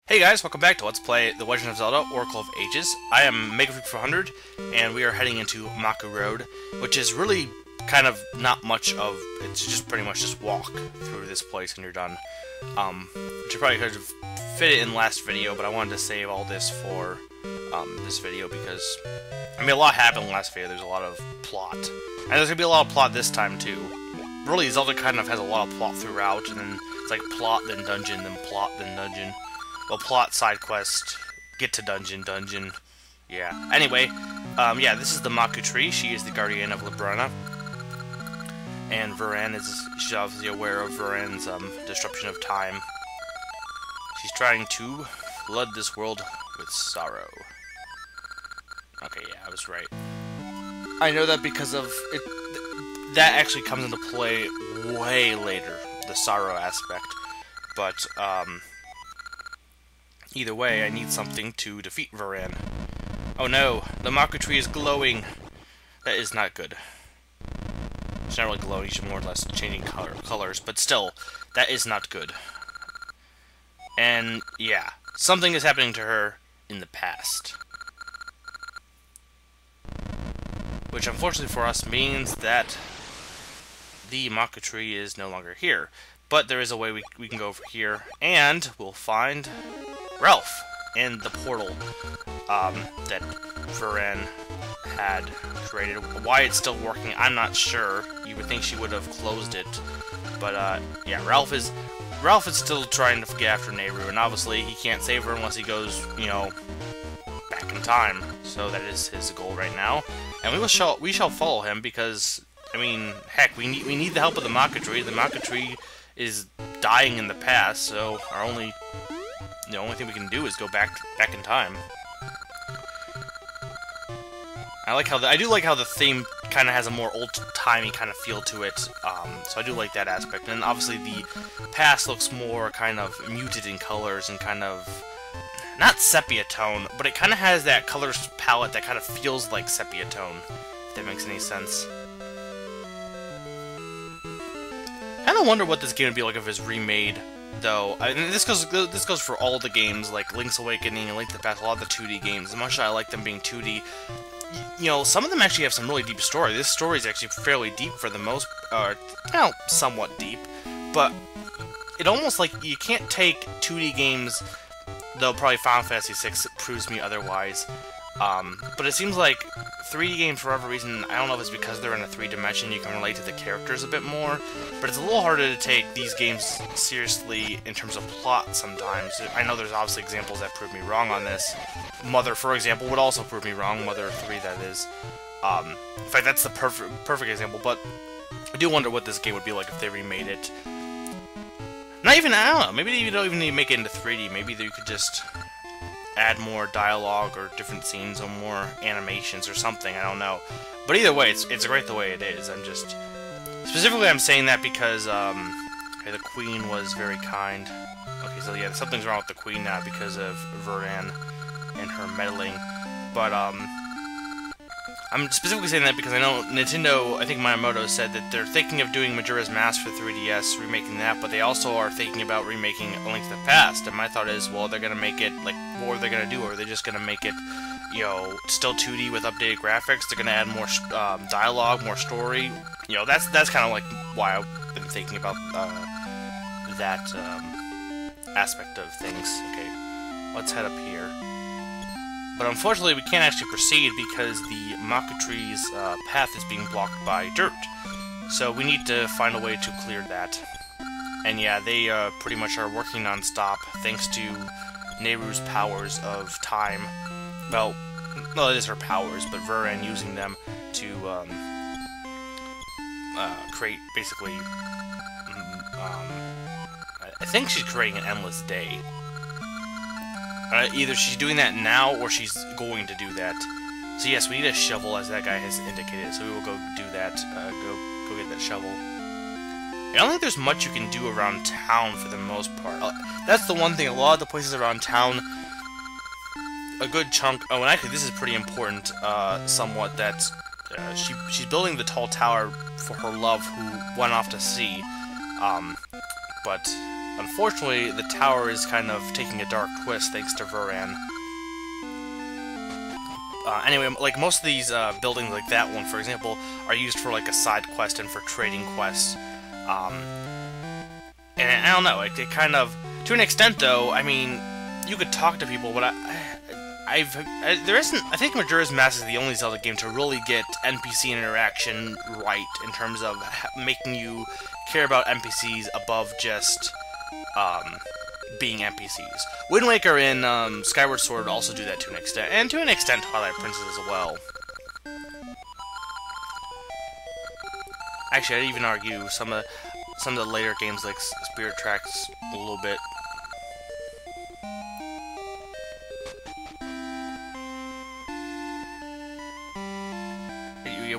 Hey guys, welcome back to Let's Play The Legend of Zelda Oracle of Ages. I am MegaFreak400, and we are heading into Maku Road, which is really kind of not much of, it's just pretty much just walk through this place and you're done. Which I probably could have fit it in last video, but I wanted to save all this for this video because, I mean, a lot happened in last video. There's a lot of plot. And there's going to be a lot of plot this time too. Really, Zelda kind of has a lot of plot throughout, and then it's like plot, then dungeon, then plot, then dungeon. Well, plot, side quest, get to dungeon, yeah. Anyway, yeah, this is the Maku Tree. She is the guardian of Librana. And she's obviously aware of Varan's disruption of time. She's trying to flood this world with sorrow. Okay, yeah, I was right. I know that because of it. That actually comes into play way later, the sorrow aspect. But, either way, I need something to defeat Varan. Oh no, the Maku Tree is glowing. That is not good. It's not really glowing, she's more or less changing colors, but still, that is not good. And, yeah, something is happening to her in the past. Which, unfortunately for us, means that the Maku Tree is no longer here. But there is a way we can go over here, and we'll find Ralph in the portal that Varan had created. Why it's still working, I'm not sure. You would think she would have closed it, but yeah, Ralph is still trying to get after Nehru, and obviously he can't save her unless he goes, you know, back in time. So that is his goal right now, and we shall follow him because, I mean, heck, we need the help of the Maku Tree. The Maku Tree is dying in the past, so the only thing we can do is go back in time. I do like how the theme kind of has a more old-timey kind of feel to it. So I do like that aspect. And obviously the past looks more kind of muted in colors and kind of not sepia tone, but it kind of has that color palette that kind of feels like sepia tone. If that makes any sense. I kind of wonder what this game would be like if it was remade, though. I mean, this goes for all the games, like Link's Awakening and Link to the Past, a lot of the 2D games. As much as I like them being 2D, you know, some of them actually have some really deep story. This story is actually fairly deep for the most, well, somewhat deep, but it almost like you can't take 2D games, though probably Final Fantasy VI proves me otherwise. But it seems like 3D games, for whatever reason, I don't know if it's because they're in a 3-dimension, you can relate to the characters a bit more, but it's a little harder to take these games seriously in terms of plot sometimes. I know there's obviously examples that prove me wrong on this. Mother, for example, would also prove me wrong. Mother 3, that is. In fact, that's the perfect example, but I do wonder what this game would be like if they remade it. Not even, I don't know, maybe you don't even need to make it into 3D, maybe you could just add more dialogue or different scenes or more animations or something, I don't know. But either way, it's great the way it is. I'm just... Specifically, I'm saying that because, okay, the Queen was very kind. Okay, so yeah, something's wrong with the Queen now because of Varan and her meddling. But, I'm specifically saying that because I know Nintendo, I think Miyamoto said that they're thinking of doing Majora's Mask for 3DS, remaking that, but they also are thinking about remaking A Link to the Past, and my thought is, well, they're gonna make it, like, what are they gonna do? Or are they just gonna make it, you know, still 2D with updated graphics? They're gonna add more dialogue, more story? You know, that's kind of like why I've been thinking about that aspect of things. Okay, let's head up here. But unfortunately, we can't actually proceed because the Maku Tree's path is being blocked by dirt. So we need to find a way to clear that. And yeah, they pretty much are working non-stop thanks to Nehru's powers of time. Well, it is her powers, but Varan using them to create, basically, I think she's creating an endless day. Either she's doing that now, or she's going to do that. So yes, we need a shovel, as that guy has indicated, so we will go do that, go get that shovel. I don't think there's much you can do around town, for the most part. That's the one thing, a lot of the places around town, a good chunk, oh, and actually this is pretty important, somewhat, that she's building the tall tower for her love, who went off to sea, but unfortunately, the tower is kind of taking a dark twist thanks to Vuran. Anyway, like most of these buildings, like that one, for example, are used for like a side quest and for trading quests. And I don't know, it kind of, to an extent though, I mean, you could talk to people, but there isn't, I think Majora's Mask is the only Zelda game to really get NPC interaction right, in terms of making you care about NPCs above just, being NPCs. Wind Waker and Skyward Sword also do that to an extent, and to an extent Twilight Princess as well. Actually, I'd even argue some of the later games like Spirit Tracks a little bit.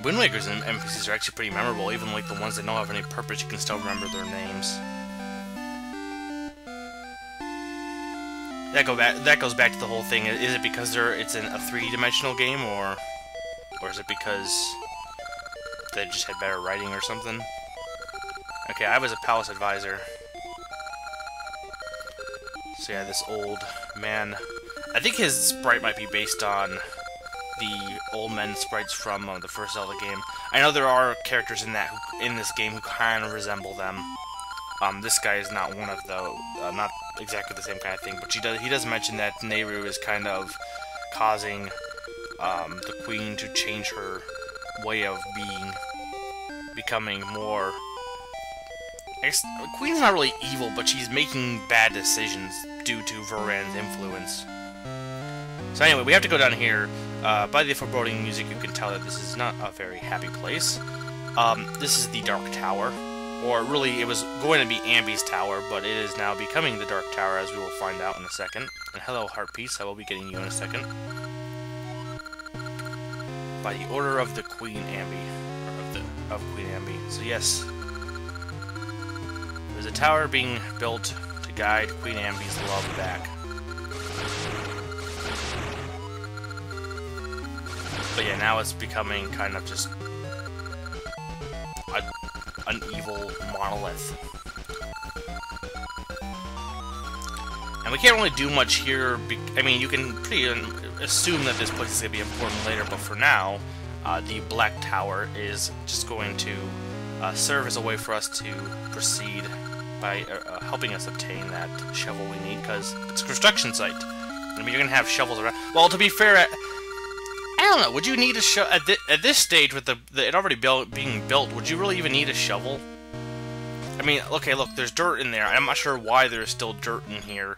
Wind Waker's NPCs are actually pretty memorable, even like the ones that don't have any purpose, you can still remember their names. That goes back to the whole thing. Is it because it's in a 3-dimensional game, or is it because they just had better writing or something? Okay, I was a palace advisor. So yeah, this old man. I think his sprite might be based on the old men sprites from the first Zelda game. I know there are characters in this game who kind of resemble them. This guy is not one of those, not exactly the same kind of thing, but he does mention that Nehru is kind of causing the queen to change her way of being, becoming more. Queen's not really evil, but she's making bad decisions due to Vuran's influence. So anyway, we have to go down here. By the foreboding music, you can tell that this is not a very happy place. This is the Dark Tower. Or really, it was going to be Ambi's Tower, but it is now becoming the Dark Tower, as we will find out in a second. And hello, Heart Piece, I will be getting you in a second. By the order of the Queen Ambi, or of Queen Ambi. So yes, there's a tower being built to guide Queen Ambi's love back. But yeah, now it's becoming kind of just an evil monolith. And we can't really do much here. I mean, you can pretty assume that this place is going to be important later, but for now, the Black Tower is just going to serve as a way for us to proceed by helping us obtain that shovel we need, because it's a construction site. I mean, you're going to have shovels around. Well, to be fair, I don't know, would you need a shovel at this stage with it already being built? Would you really even need a shovel? I mean, okay, look, there's dirt in there. I'm not sure why there's still dirt in here.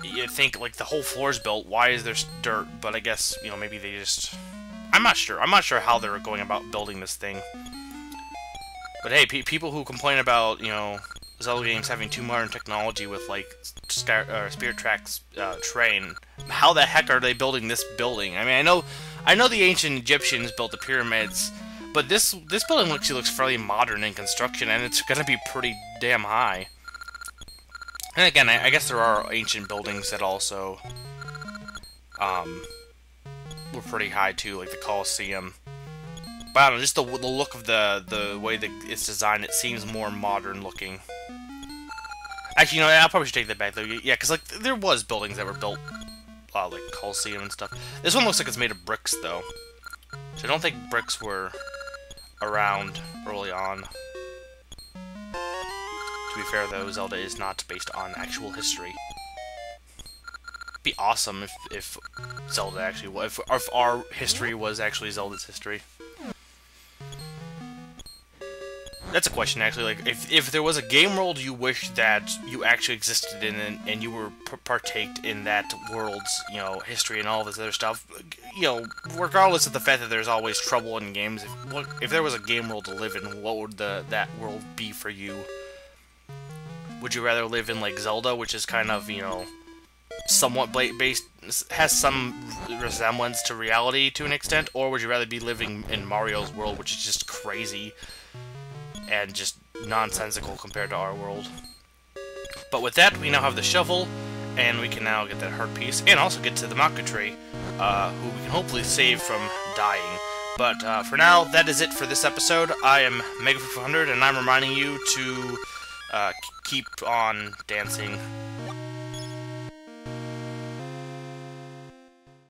You'd think like the whole floor's built. Why is there dirt? But I guess, you know, maybe they just. I'm not sure. I'm not sure how they're going about building this thing. But hey, people who complain about, you know, Zelda games having too modern technology with like Spirit Tracks train. How the heck are they building this building? I mean, I know the ancient Egyptians built the pyramids, but this building actually looks fairly modern in construction, and it's gonna be pretty damn high. And again, I guess there are ancient buildings that also were pretty high too, like the Colosseum. But I don't know, just the look of the way that it's designed, it seems more modern looking. Actually, you know, I probably should take that back though. Yeah, because like there was buildings that were built like Colosseum and stuff. This one looks like it's made of bricks though, so I don't think bricks were around early on. To be fair though, Zelda is not based on actual history. It'd be awesome if Zelda actually, if our history was actually Zelda's history. That's a question, actually. Like, if there was a game world you wish that you actually existed in, and you were partaked in that world's, you know, history and all this other stuff, you know, regardless of the fact that there's always trouble in games, if there was a game world to live in, what would that world be for you? Would you rather live in, like, Zelda, which is kind of, you know, somewhat based, has some resemblance to reality to an extent, or would you rather be living in Mario's world, which is just crazy and just nonsensical compared to our world? But with that, we now have the shovel, and we can now get that heart piece, and also get to the Maku Tree, who we can hopefully save from dying. But for now, that is it for this episode. I am Mega400, and I'm reminding you to keep on dancing.